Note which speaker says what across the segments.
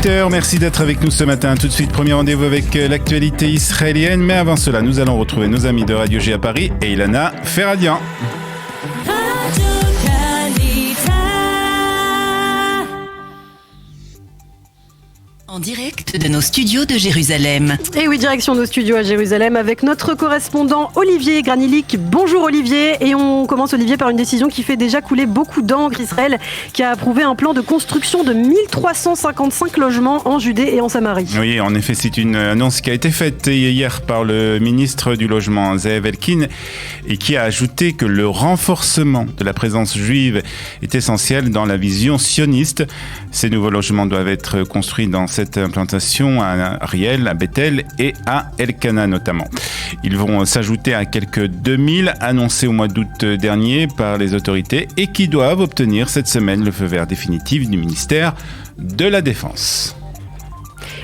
Speaker 1: 8h, merci d'être avec nous ce matin. Tout de suite, premier rendez-vous avec l'actualité israélienne. Mais avant cela, nous allons retrouver nos amis de Radio G à Paris et Ilana Ferradian.
Speaker 2: En direct de nos studios de Jérusalem.
Speaker 3: Et oui, direction nos studios à Jérusalem avec notre correspondant Olivier Granilic. Bonjour Olivier. Et on commence Olivier par une décision qui fait déjà couler beaucoup d'encre. Israël qui a approuvé un plan de construction de 1355 logements en Judée et en Samarie.
Speaker 1: Oui, en effet, c'est une annonce qui a été faite hier par le ministre du Logement, Zeev Elkin, et qui a ajouté que le renforcement de la présence juive est essentiel dans la vision sioniste. Ces nouveaux logements doivent être construits dans cette implantation à Ariel, à Bethel et à Elkana notamment. Ils vont s'ajouter à quelques 2000 annoncés au mois d'août dernier par les autorités et qui doivent obtenir cette semaine le feu vert définitif du ministère de la Défense.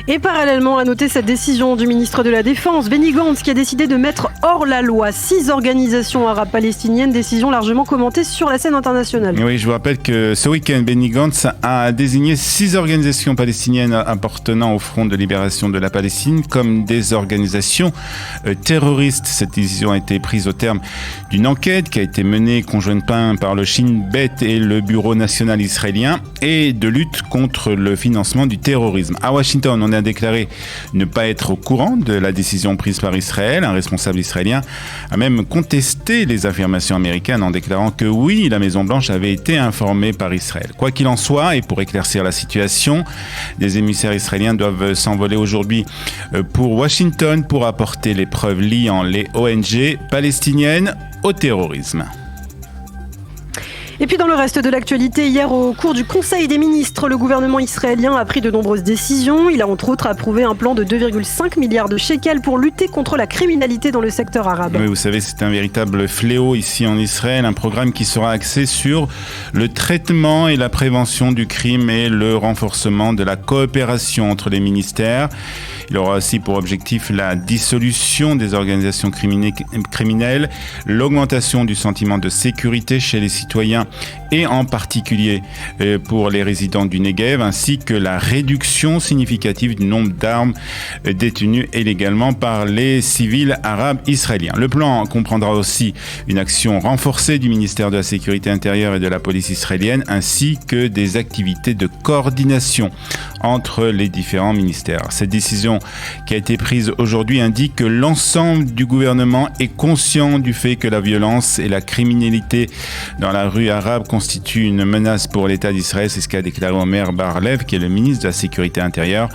Speaker 3: Et parallèlement à noter cette décision du ministre de la Défense, Benny Gantz, qui a décidé de mettre hors la loi 6 organisations arabes palestiniennes, décision largement commentée sur la scène internationale.
Speaker 1: Oui, je vous rappelle que ce week-end, Benny Gantz a désigné 6 organisations palestiniennes appartenant au Front de libération de la Palestine comme des organisations terroristes. Cette décision a été prise au terme d'une enquête qui a été menée conjointement par le Shin Bet et le Bureau national israélien et de lutte contre le financement du terrorisme. À Washington, on a déclaré ne pas être au courant de la décision prise par Israël. Un responsable israélien a même contesté les affirmations américaines en déclarant que oui, la Maison-Blanche avait été informée par Israël. Quoi qu'il en soit, et pour éclaircir la situation, des émissaires israéliens doivent s'envoler aujourd'hui pour Washington pour apporter les preuves liant les ONG palestiniennes au terrorisme.
Speaker 3: Et puis dans le reste de l'actualité, hier au cours du Conseil des ministres, le gouvernement israélien a pris de nombreuses décisions. Il a entre autres approuvé un plan de 2,5 milliards de shekels pour lutter contre la criminalité dans le secteur arabe.
Speaker 1: Oui, vous savez, c'est un véritable fléau ici en Israël, un programme qui sera axé sur le traitement et la prévention du crime et le renforcement de la coopération entre les ministères. Il aura aussi pour objectif la dissolution des organisations criminelles, l'augmentation du sentiment de sécurité chez les citoyens et en particulier pour les résidents du Negev, ainsi que la réduction significative du nombre d'armes détenues illégalement par les civils arabes israéliens. Le plan comprendra aussi une action renforcée du ministère de la Sécurité intérieure et de la police israélienne, ainsi que des activités de coordination entre les différents ministères. Cette décision qui a été prise aujourd'hui indique que l'ensemble du gouvernement est conscient du fait que la violence et la criminalité dans la rue arabe constituent une menace pour l'État d'Israël. C'est ce qu'a déclaré Omer Bar-Lev, qui est le ministre de la Sécurité intérieure.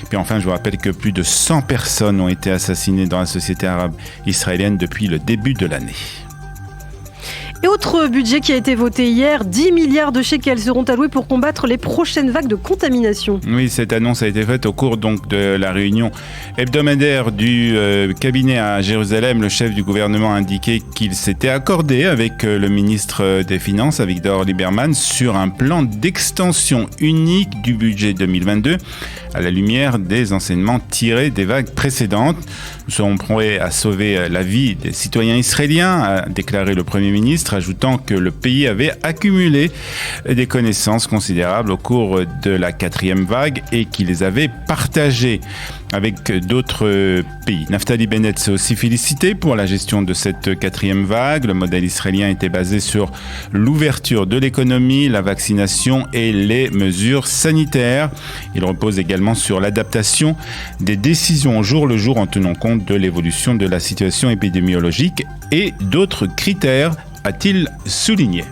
Speaker 1: Puis enfin, je vous rappelle que plus de 100 personnes ont été assassinées dans la société arabe israélienne depuis le début de l'année.
Speaker 3: Et autre budget qui a été voté hier, 10 milliards de shekels seront alloués pour combattre les prochaines vagues de contamination.
Speaker 1: Oui, cette annonce a été faite au cours donc de la réunion hebdomadaire du cabinet à Jérusalem. Le chef du gouvernement a indiqué qu'il s'était accordé avec le ministre des Finances, Avigdor Lieberman, sur un plan d'extension unique du budget 2022 à la lumière des enseignements tirés des vagues précédentes. Nous serons prêts à sauver la vie des citoyens israéliens, a déclaré le Premier ministre, ajoutant que le pays avait accumulé des connaissances considérables au cours de la 4e vague et qu'il les avait partagées avec d'autres pays. Naftali Bennett s'est aussi félicité pour la gestion de cette 4e vague. Le modèle israélien était basé sur l'ouverture de l'économie, la vaccination et les mesures sanitaires. Il repose également sur l'adaptation des décisions au jour le jour en tenant compte de l'évolution de la situation épidémiologique et d'autres critères, a-t-il souligné.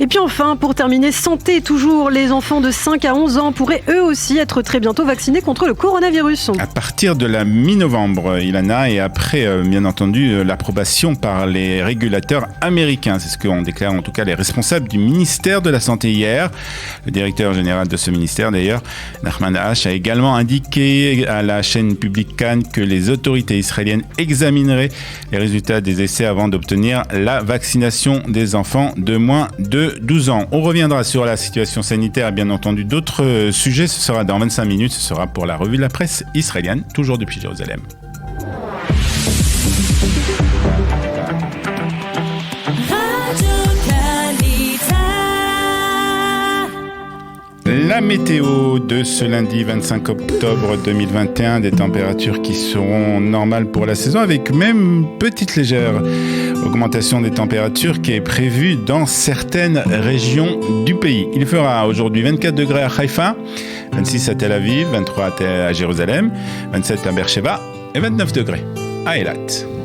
Speaker 3: Et puis enfin, pour terminer, santé toujours, les enfants de 5 à 11 ans pourraient eux aussi être très bientôt vaccinés contre le coronavirus.
Speaker 1: À partir de la mi-novembre, Ilana, et après, bien entendu, l'approbation par les régulateurs américains. C'est ce qu'ont déclaré en tout cas les responsables du ministère de la Santé hier. Le directeur général de ce ministère, d'ailleurs, Nachman Ash, a également indiqué à la chaîne publique Cannes que les autorités israéliennes examineraient les résultats des essais avant d'obtenir la vaccination des enfants de moins de 12 ans. On reviendra sur la situation sanitaire et bien entendu d'autres sujets. Ce sera dans 25 minutes. Ce sera pour la revue de la presse israélienne, toujours depuis Jérusalem. La météo de ce lundi 25 octobre 2021, des températures qui seront normales pour la saison, avec même une petite légère augmentation des températures qui est prévue dans certaines régions du pays. Il fera aujourd'hui 24 degrés à Haïfa, 26 à Tel Aviv, 23 à Jérusalem, 27 à Beersheba et 29 degrés à Eilat.